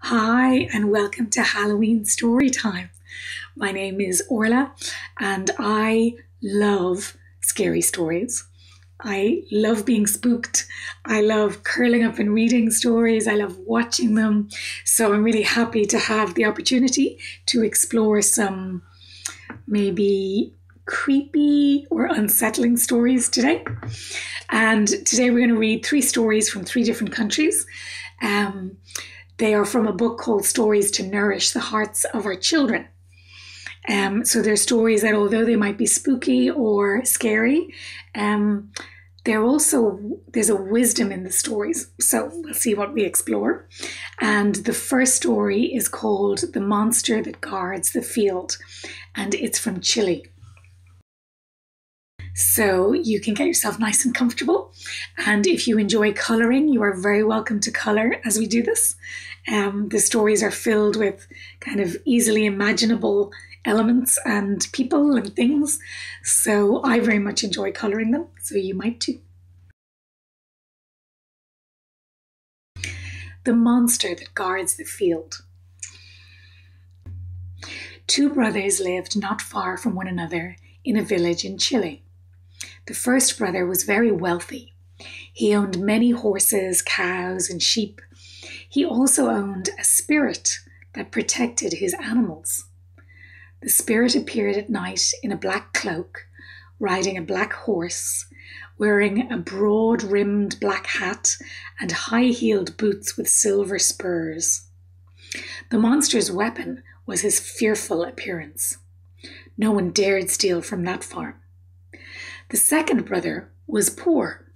Hi, and welcome to Halloween Storytime. My name is Orla, and I love scary stories. I love being spooked. I love curling up and reading stories. I love watching them. So I'm really happy to have the opportunity to explore some maybe creepy or unsettling stories today. And today we're going to read three stories from three different countries. They are from a book called Stories to Nourish the Hearts of Our Children. So they're stories that, although they might be spooky or scary, there's a wisdom in the stories. So we'll see what we explore. And the first story is called The Monster That Guards the Field, and it's from Chile. So you can get yourself nice and comfortable. And if you enjoy colouring, you are very welcome to colour as we do this. The stories are filled with kind of easily imaginable elements and people and things. So I very much enjoy colouring them. So you might too. The Monster That Guards the Field. Two brothers lived not far from one another in a village in Chile. The first brother was very wealthy. He owned many horses, cows, and sheep. He also owned a spirit that protected his animals. The spirit appeared at night in a black cloak, riding a black horse, wearing a broad-rimmed black hat and high-heeled boots with silver spurs. The monster's weapon was his fearful appearance. No one dared steal from that farm. The second brother was poor.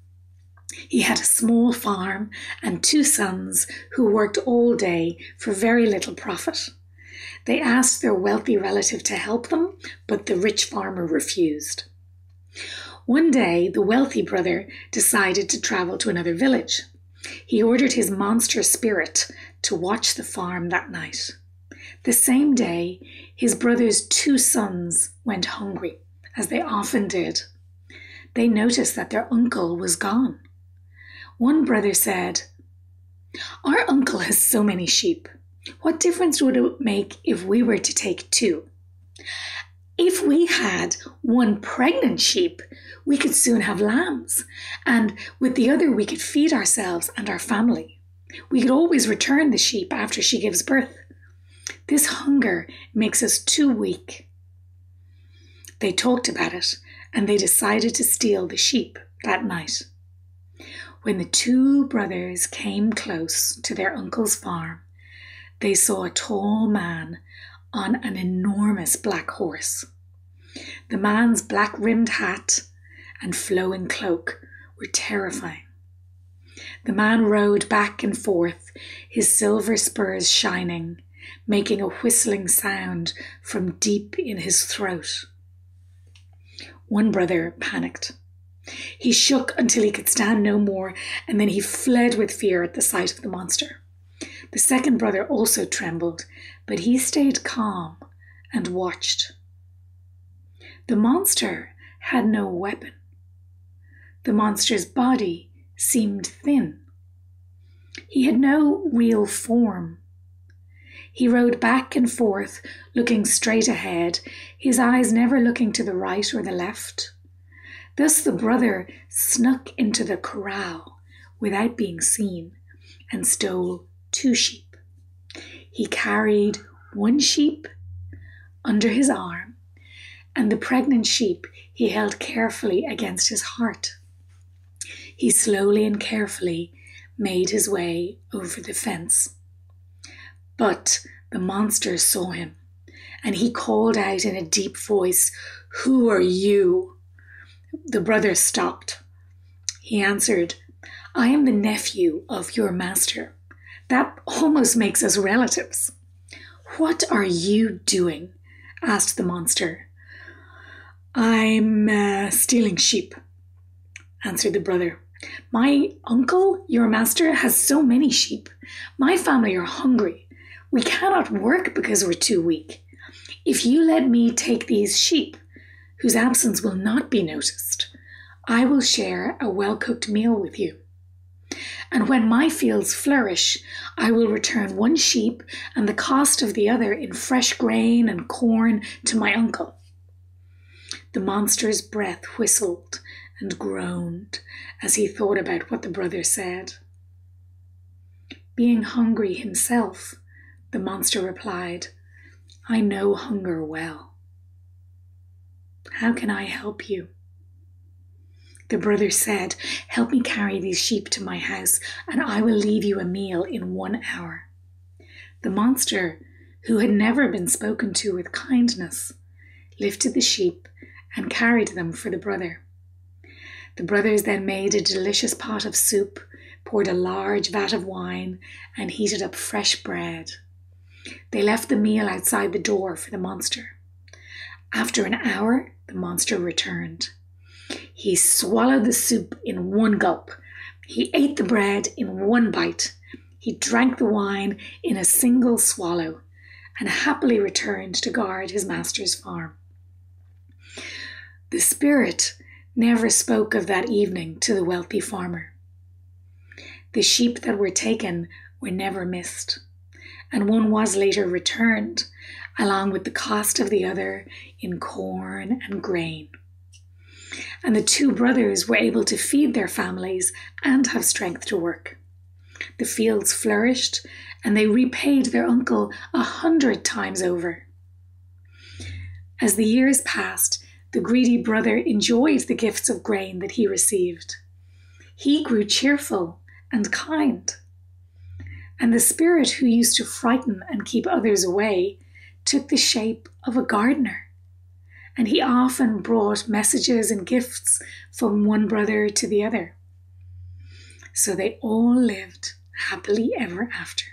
He had a small farm and two sons who worked all day for very little profit. They asked their wealthy relative to help them, but the rich farmer refused. One day, the wealthy brother decided to travel to another village. He ordered his monster spirit to watch the farm that night. The same day, his brother's two sons went hungry, as they often did. They noticed that their uncle was gone. One brother said, "Our uncle has so many sheep. What difference would it make if we were to take two? If we had one pregnant sheep, we could soon have lambs, and with the other we could feed ourselves and our family. We could always return the sheep after she gives birth. This hunger makes us too weak." They talked about it, and they decided to steal the sheep that night. When the two brothers came close to their uncle's farm, they saw a tall man on an enormous black horse. The man's black-rimmed hat and flowing cloak were terrifying. The man rode back and forth, his silver spurs shining, making a whistling sound from deep in his throat. One brother panicked. He shook until he could stand no more, and then he fled with fear at the sight of the monster. The second brother also trembled, but he stayed calm and watched. The monster had no weapon. The monster's body seemed thin. He had no real form. He rode back and forth, looking straight ahead, his eyes never looking to the right or the left. Thus the brother snuck into the corral without being seen and stole two sheep. He carried one sheep under his arm, and the pregnant sheep he held carefully against his heart. He slowly and carefully made his way over the fence. But the monster saw him, and he called out in a deep voice, "Who are you?" The brother stopped. He answered, "I am the nephew of your master. That almost makes us relatives." "What are you doing?" asked the monster. "I'm stealing sheep," answered the brother. "My uncle, your master, has so many sheep. My family are hungry. We cannot work because we're too weak. If you let me take these sheep, whose absence will not be noticed, I will share a well-cooked meal with you." And when my fields flourish, I will return one sheep and the cost of the other in fresh grain and corn to my uncle." The monster's breath whistled and groaned as he thought about what the brother said. Being hungry himself, the monster replied, "I know hunger well. How can I help you?" The brother said, "Help me carry these sheep to my house, and I will leave you a meal in 1 hour." The monster, who had never been spoken to with kindness, lifted the sheep and carried them for the brother. The brothers then made a delicious pot of soup, poured a large vat of wine, and heated up fresh bread. They left the meal outside the door for the monster. After an hour, the monster returned. He swallowed the soup in 1 gulp. He ate the bread in 1 bite. He drank the wine in a single swallow and happily returned to guard his master's farm. The spirit never spoke of that evening to the wealthy farmer. The sheep that were taken were never missed, and one was later returned, along with the cost of the other in corn and grain. And the 2 brothers were able to feed their families and have strength to work. The fields flourished, and they repaid their uncle 100 times over. As the years passed, the greedy brother enjoyed the gifts of grain that he received. He grew cheerful and kind. And the spirit who used to frighten and keep others away took the shape of a gardener. And he often brought messages and gifts from one brother to the other. So they all lived happily ever after.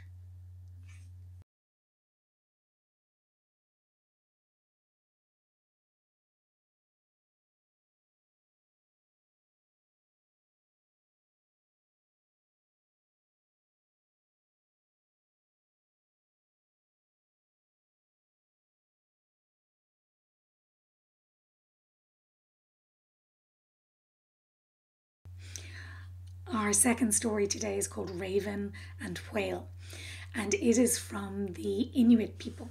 Our second story today is called Raven and Whale, and it is from the Inuit people.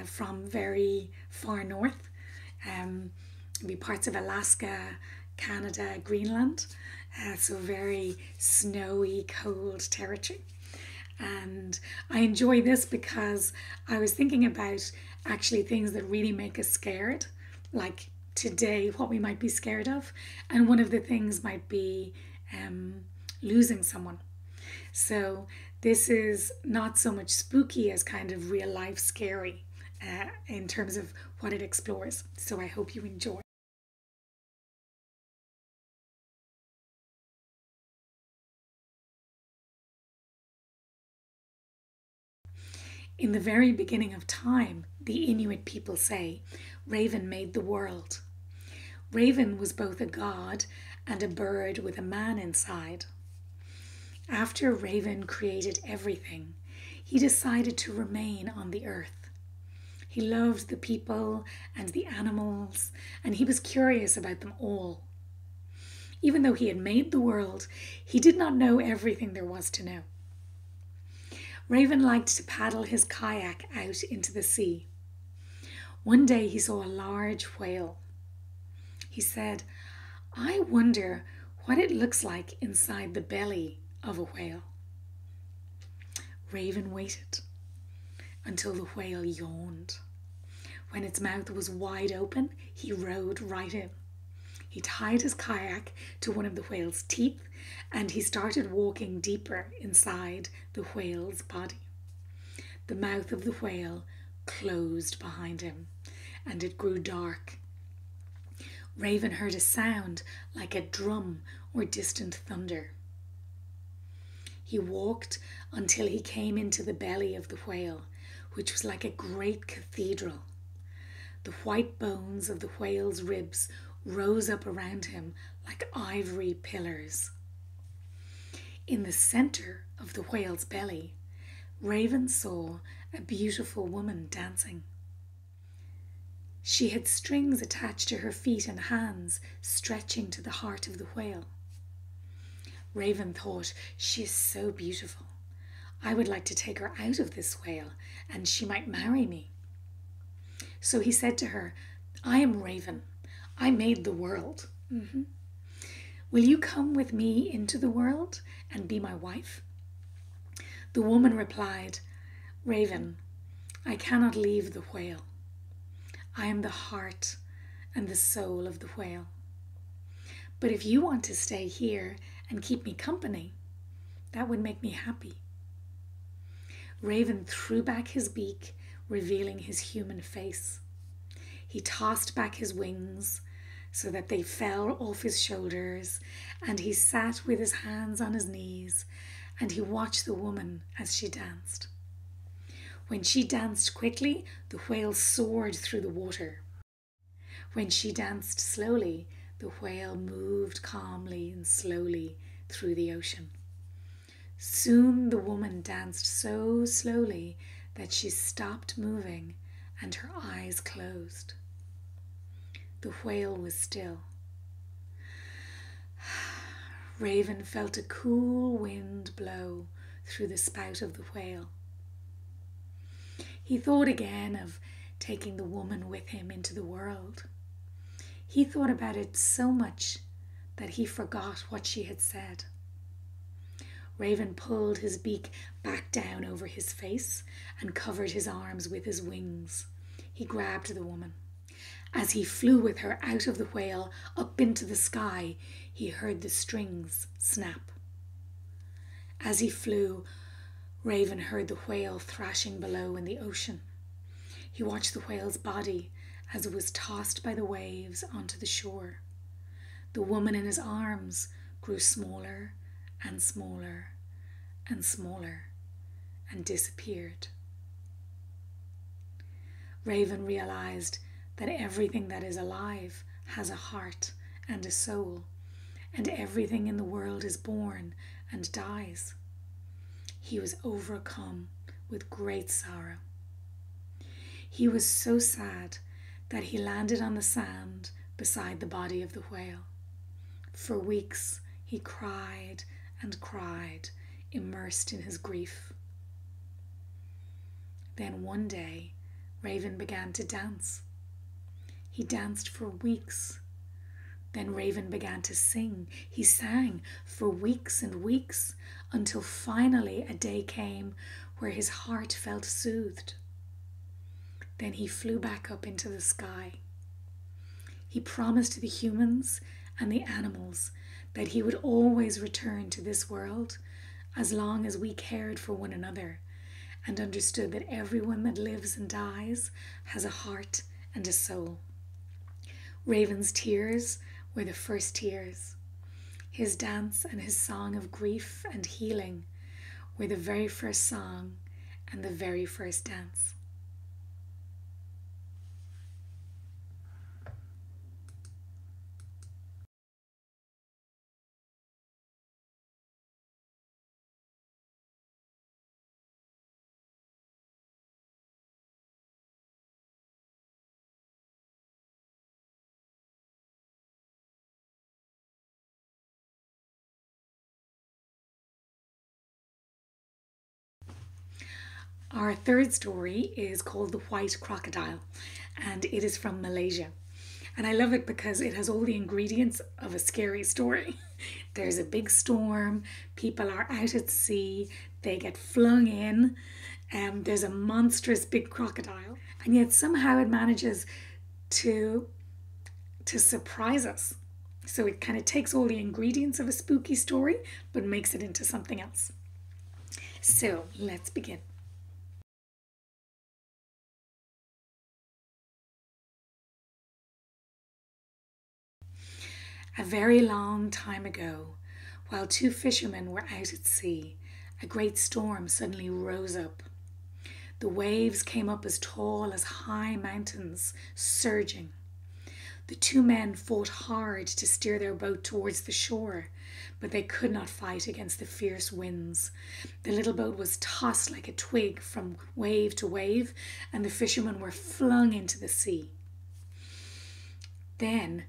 From very far north, be parts of Alaska, Canada, Greenland, so very snowy, cold territory. And I enjoy this because I was thinking about actually things that really make us scared, like today what we might be scared of, and one of the things might be losing someone. So this is not so much spooky as kind of real life scary in terms of what it explores. So I hope you enjoy. In the very beginning of time, the Inuit people say, Raven made the world. Raven was both a god and a bird with a man inside. After Raven created everything, he decided to remain on the earth. He loved the people and the animals, and he was curious about them all. Even though he had made the world, he did not know everything there was to know. Raven liked to paddle his kayak out into the sea. One day he saw a large whale. He said, "I wonder what it looks like inside the belly of a whale." Raven waited until the whale yawned. When its mouth was wide open, he rode right in. He tied his kayak to one of the whale's teeth, and he started walking deeper inside the whale's body. The mouth of the whale closed behind him, and it grew dark. Raven heard a sound like a drum or distant thunder. He walked until he came into the belly of the whale, which was like a great cathedral. The white bones of the whale's ribs rose up around him like ivory pillars. In the center of the whale's belly, Raven saw a beautiful woman dancing. She had strings attached to her feet and hands, stretching to the heart of the whale. Raven thought, she is so beautiful. I would like to take her out of this whale and she might marry me. So he said to her, I am Raven. I made the world. Will you come with me into the world and be my wife? The woman replied, Raven, I cannot leave the whale. I am the heart and the soul of the whale. But if you want to stay here and keep me company, that would make me happy. Raven threw back his beak, revealing his human face. He tossed back his wings so that they fell off his shoulders, and he sat with his hands on his knees, and he watched the woman as she danced. When she danced quickly, the whale soared through the water. When she danced slowly, the whale moved calmly and slowly through the ocean. Soon the woman danced so slowly that she stopped moving and her eyes closed. The whale was still. Raven felt a cool wind blow through the spout of the whale. He thought again of taking the woman with him into the world. He thought about it so much that he forgot what she had said. Raven pulled his beak back down over his face and covered his arms with his wings. He grabbed the woman. As he flew with her out of the whale up into the sky, he heard the strings snap. As he flew, Raven heard the whale thrashing below in the ocean. He watched the whale's body as it was tossed by the waves onto the shore. The woman in his arms grew smaller and smaller and smaller and disappeared. Raven realized that everything that is alive has a heart and a soul, and everything in the world is born and dies. He was overcome with great sorrow. He was so sad that he landed on the sand beside the body of the whale. For weeks he cried and cried, immersed in his grief. Then one day, Raven began to dance. He danced for weeks. Then Raven began to sing. He sang for weeks and weeks until finally a day came where his heart felt soothed. Then he flew back up into the sky. He promised the humans and the animals that he would always return to this world as long as we cared for one another and understood that everyone that lives and dies has a heart and a soul. Raven's tears were the first tears. His dance and his song of grief and healing were the very first song and the very first dance. Our third story is called The White Crocodile, and it is from Malaysia. And I love it because it has all the ingredients of a scary story. There's a big storm, people are out at sea, they get flung in, there's a monstrous big crocodile, and yet somehow it manages to surprise us. So it kind of takes all the ingredients of a spooky story, but makes it into something else. So let's begin. A very long time ago, while two fishermen were out at sea, a great storm suddenly rose up. The waves came up as tall as high mountains, surging. The two men fought hard to steer their boat towards the shore, but they could not fight against the fierce winds. The little boat was tossed like a twig from wave to wave, and the fishermen were flung into the sea. Then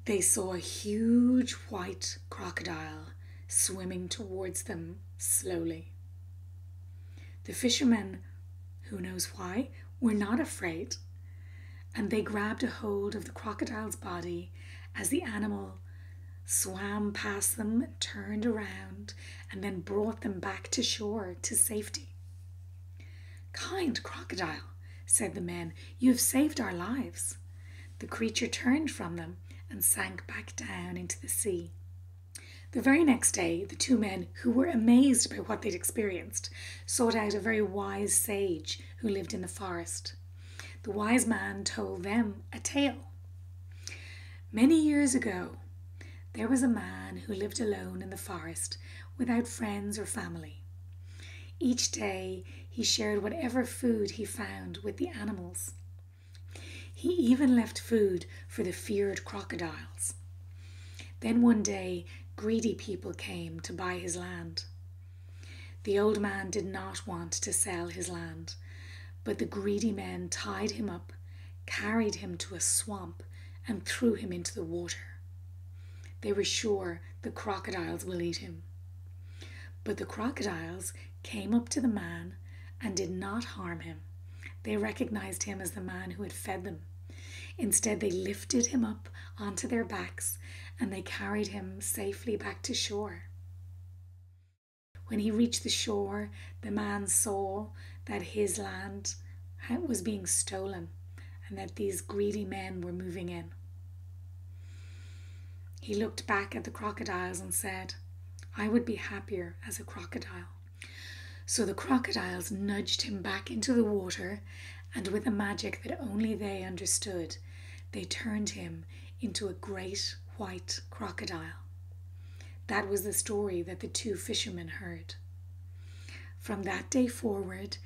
they saw a huge white crocodile swimming towards them slowly. The fishermen, who knows why, were not afraid, and they grabbed a hold of the crocodile's body as the animal swam past them and turned around and then brought them back to shore to safety. "Kind crocodile," said the men, "you have saved our lives." The creature turned from them and sank back down into the sea. The very next day, the two men, who were amazed by what they'd experienced, sought out a very wise sage who lived in the forest. The wise man told them a tale. Many years ago, there was a man who lived alone in the forest without friends or family. Each day, he shared whatever food he found with the animals. He even left food for the feared crocodiles. Then one day, greedy people came to buy his land. The old man did not want to sell his land, but the greedy men tied him up, carried him to a swamp, and threw him into the water. They were sure the crocodiles will eat him. But the crocodiles came up to the man and did not harm him. They recognized him as the man who had fed them. Instead, they lifted him up onto their backs and they carried him safely back to shore. When he reached the shore, the man saw that his land was being stolen and that these greedy men were moving in. He looked back at the crocodiles and said, "I would be happier as a crocodile." So the crocodiles nudged him back into the water, and with a magic that only they understood, they turned him into a great white crocodile. That was the story that the two fishermen heard. From that day forward,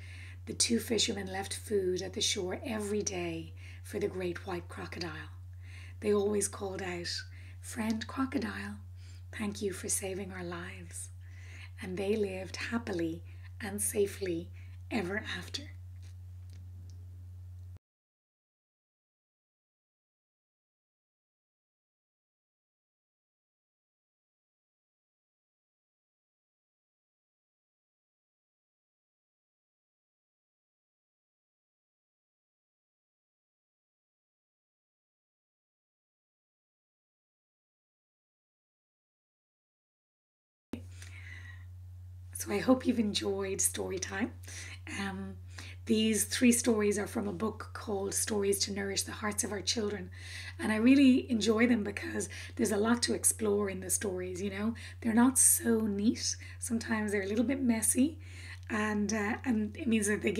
the two fishermen left food at the shore every day for the great white crocodile. They always called out, "Friend crocodile, thank you for saving our lives." And they lived happily and safely ever after. So I hope you've enjoyed Storytime. These 3 stories are from a book called Stories to Nourish the Hearts of Our Children. And I really enjoy them because there's a lot to explore in the stories, you know. They're not so neat. Sometimes they're a little bit messy. And it means that they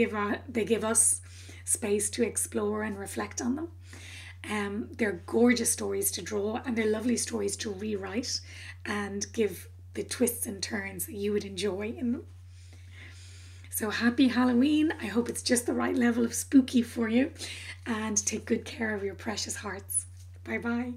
give us space to explore and reflect on them. They're gorgeous stories to draw and they're lovely stories to rewrite and give the twists and turns that you would enjoy in them. So happy Halloween. I hope it's just the right level of spooky for you, and take good care of your precious hearts. Bye bye.